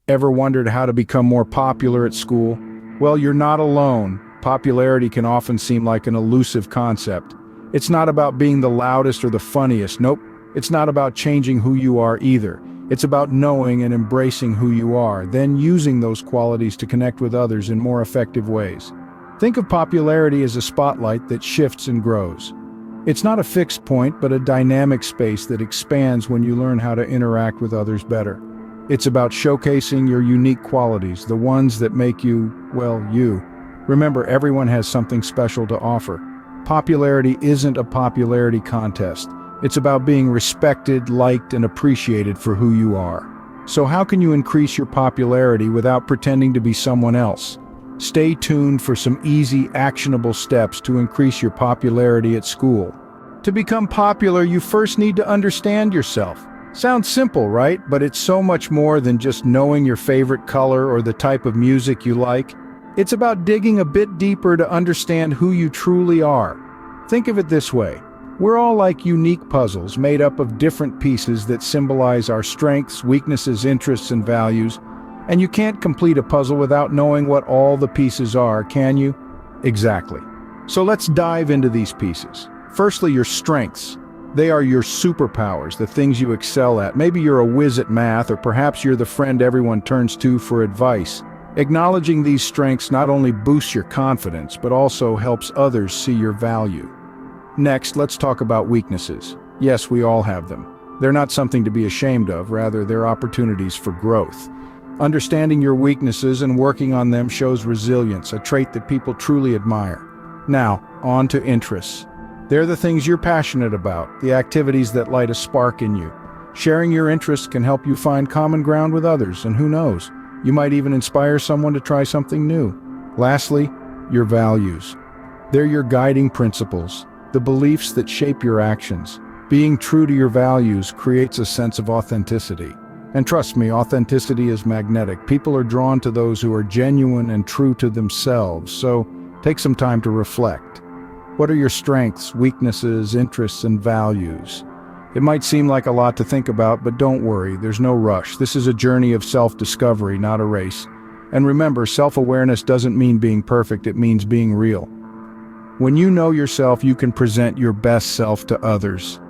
Ever wondered how to become more popular at school? Well, you're not alone. Popularity can often seem like an elusive concept. It's not about being the loudest or the funniest. Nope. It's not about changing who you are either. It's about knowing and embracing who you are, then using those qualities to connect with others in more effective ways. Think of popularity as a spotlight that shifts and grows. It's not a fixed point, but a dynamic space that expands when you learn how to interact with others better. It's about showcasing your unique qualities, the ones that make you, well, you. Remember, everyone has something special to offer. Popularity isn't a popularity contest. It's about being respected, liked, and appreciated for who you are. So how can you increase your popularity without pretending to be someone else? Stay tuned for some easy, actionable steps to increase your popularity at school. To become popular, you first need to understand yourself. Sounds simple, right? But it's so much more than just knowing your favorite color or the type of music you like. It's about digging a bit deeper to understand who you truly are. Think of it this way. We're all like unique puzzles made up of different pieces that symbolize our strengths, weaknesses, interests, and values. And you can't complete a puzzle without knowing what all the pieces are, can you? Exactly. So let's dive into these pieces. Firstly, your strengths. They are your superpowers, the things you excel at. Maybe you're a whiz at math, or perhaps you're the friend everyone turns to for advice. Acknowledging these strengths not only boosts your confidence, but also helps others see your value. Next, let's talk about weaknesses. Yes, we all have them. They're not something to be ashamed of, rather they're opportunities for growth. Understanding your weaknesses and working on them shows resilience, a trait that people truly admire. Now, on to interests. They're the things you're passionate about, the activities that light a spark in you. Sharing your interests can help you find common ground with others, and who knows, you might even inspire someone to try something new. Lastly, your values. They're your guiding principles, the beliefs that shape your actions. Being true to your values creates a sense of authenticity. And trust me, authenticity is magnetic. People are drawn to those who are genuine and true to themselves, so take some time to reflect. What are your strengths, weaknesses, interests, and values? It might seem like a lot to think about, but don't worry, there's no rush. This is a journey of self-discovery, not a race. And remember, self-awareness doesn't mean being perfect, it means being real. When you know yourself, you can present your best self to others.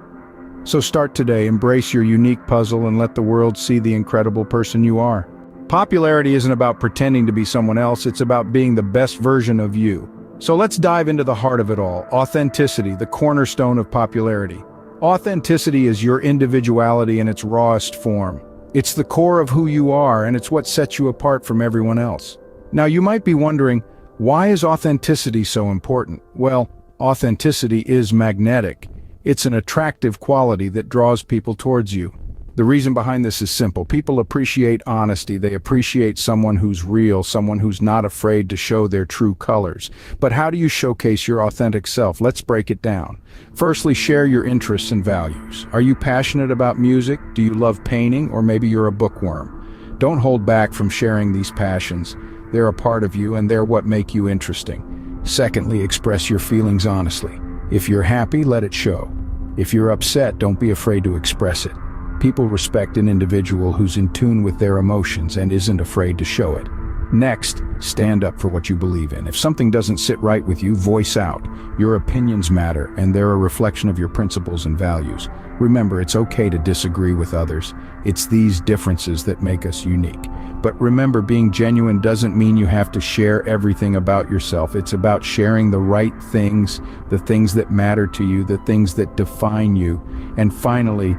So start today, embrace your unique puzzle, and let the world see the incredible person you are. Popularity isn't about pretending to be someone else, it's about being the best version of you. So let's dive into the heart of it all, authenticity, the cornerstone of popularity. Authenticity is your individuality in its rawest form. It's the core of who you are, and it's what sets you apart from everyone else. Now, you might be wondering, why is authenticity so important? Well, authenticity is magnetic. It's an attractive quality that draws people towards you. The reason behind this is simple. People appreciate honesty. They appreciate someone who's real, someone who's not afraid to show their true colors. But how do you showcase your authentic self? Let's break it down. Firstly, share your interests and values. Are you passionate about music? Do you love painting? Or maybe you're a bookworm? Don't hold back from sharing these passions. They're a part of you, and they're what make you interesting. Secondly, express your feelings honestly. If you're happy, let it show. If you're upset, don't be afraid to express it. People respect an individual who's in tune with their emotions and isn't afraid to show it. Next, stand up for what you believe in. If something doesn't sit right with you, voice out. Your opinions matter, and they're a reflection of your principles and values. Remember, it's okay to disagree with others. It's these differences that make us unique. But remember, being genuine doesn't mean you have to share everything about yourself. It's about sharing the right things, the things that matter to you, the things that define you. And finally,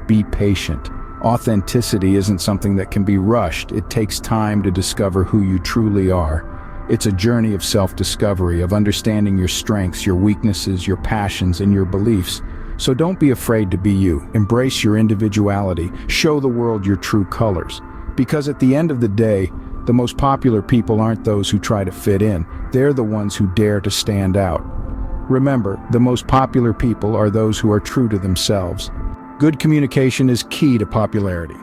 be patient. Authenticity isn't something that can be rushed. It takes time to discover who you truly are. It's a journey of self-discovery, of understanding your strengths, your weaknesses, your passions, and your beliefs. So don't be afraid to be you. Embrace your individuality. Show the world your true colors. Because at the end of the day, the most popular people aren't those who try to fit in. They're the ones who dare to stand out. Remember, the most popular people are those who are true to themselves. Good communication is key to popularity.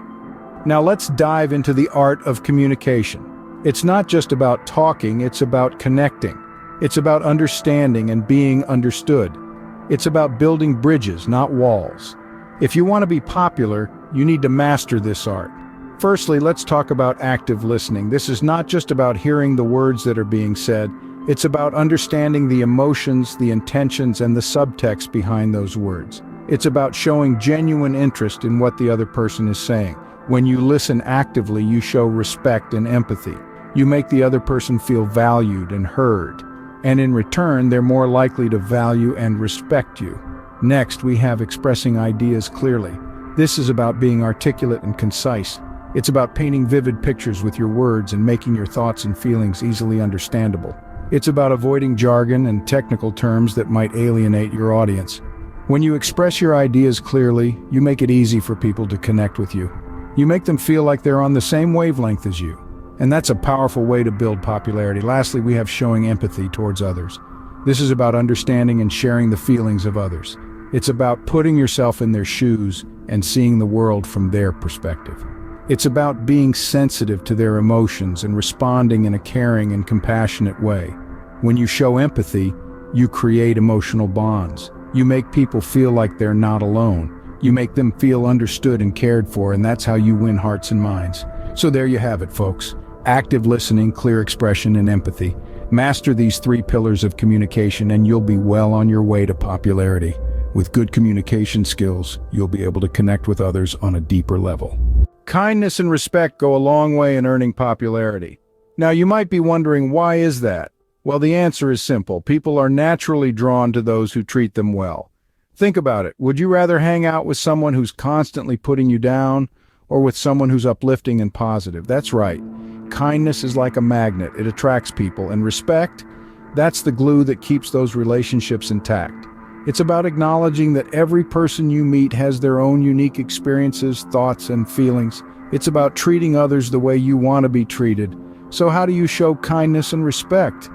Now let's dive into the art of communication. It's not just about talking, it's about connecting. It's about understanding and being understood. It's about building bridges, not walls. If you want to be popular, you need to master this art. Firstly, let's talk about active listening. This is not just about hearing the words that are being said, it's about understanding the emotions, the intentions, and the subtext behind those words. It's about showing genuine interest in what the other person is saying. When you listen actively, you show respect and empathy. You make the other person feel valued and heard. And in return, they're more likely to value and respect you. Next, we have expressing ideas clearly. This is about being articulate and concise. It's about painting vivid pictures with your words and making your thoughts and feelings easily understandable. It's about avoiding jargon and technical terms that might alienate your audience. When you express your ideas clearly, you make it easy for people to connect with you. You make them feel like they're on the same wavelength as you. And that's a powerful way to build popularity. Lastly, we have showing empathy towards others. This is about understanding and sharing the feelings of others. It's about putting yourself in their shoes and seeing the world from their perspective. It's about being sensitive to their emotions and responding in a caring and compassionate way. When you show empathy, you create emotional bonds. You make people feel like they're not alone. You make them feel understood and cared for, and that's how you win hearts and minds. So there you have it, folks. Active listening, clear expression, and empathy. Master these 3 pillars of communication and you'll be well on your way to popularity. With good communication skills, you'll be able to connect with others on a deeper level. Kindness and respect go a long way in earning popularity. Now, you might be wondering, why is that? Well, the answer is simple. People are naturally drawn to those who treat them well. Think about it. Would you rather hang out with someone who's constantly putting you down, or with someone who's uplifting and positive? That's right. Kindness is like a magnet. It attracts people. And respect, that's the glue that keeps those relationships intact. It's about acknowledging that every person you meet has their own unique experiences, thoughts, and feelings. It's about treating others the way you want to be treated. So how do you show kindness and respect?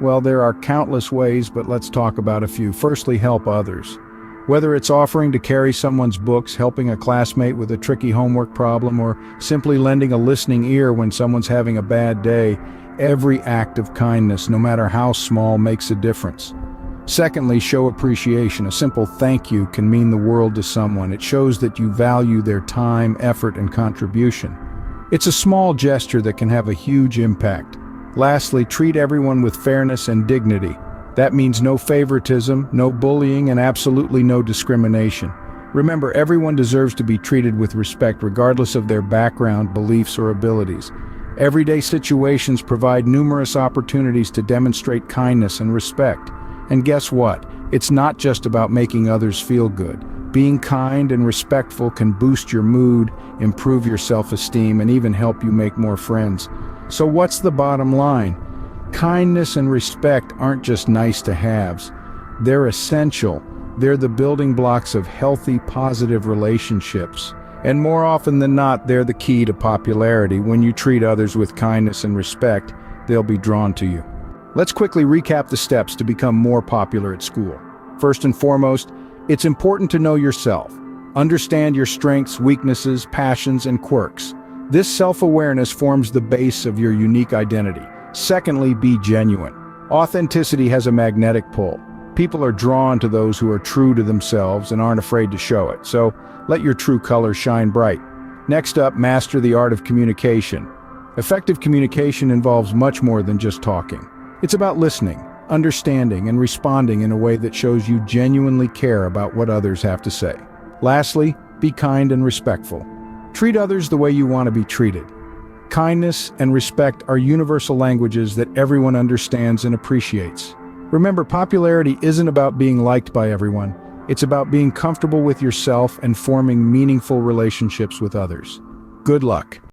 Well, there are countless ways, but let's talk about a few. Firstly, help others. Whether it's offering to carry someone's books, helping a classmate with a tricky homework problem, or simply lending a listening ear when someone's having a bad day, every act of kindness, no matter how small, makes a difference. Secondly, show appreciation. A simple thank you can mean the world to someone. It shows that you value their time, effort, and contribution. It's a small gesture that can have a huge impact. Lastly, treat everyone with fairness and dignity. That means no favoritism, no bullying, and absolutely no discrimination. Remember, everyone deserves to be treated with respect regardless of their background, beliefs, or abilities. Everyday situations provide numerous opportunities to demonstrate kindness and respect. And guess what? It's not just about making others feel good. Being kind and respectful can boost your mood, improve your self-esteem, and even help you make more friends. So what's the bottom line? Kindness and respect aren't just nice-to-haves. They're essential. They're the building blocks of healthy, positive relationships. And more often than not, they're the key to popularity. When you treat others with kindness and respect, they'll be drawn to you. Let's quickly recap the steps to become more popular at school. First and foremost, it's important to know yourself. Understand your strengths, weaknesses, passions, and quirks. This self-awareness forms the base of your unique identity. Secondly, be genuine. Authenticity has a magnetic pull. People are drawn to those who are true to themselves and aren't afraid to show it. So let your true colors shine bright. Next up, master the art of communication. Effective communication involves much more than just talking. It's about listening, understanding, and responding in a way that shows you genuinely care about what others have to say. Lastly, be kind and respectful. Treat others the way you want to be treated. Kindness and respect are universal languages that everyone understands and appreciates. Remember, popularity isn't about being liked by everyone. It's about being comfortable with yourself and forming meaningful relationships with others. Good luck.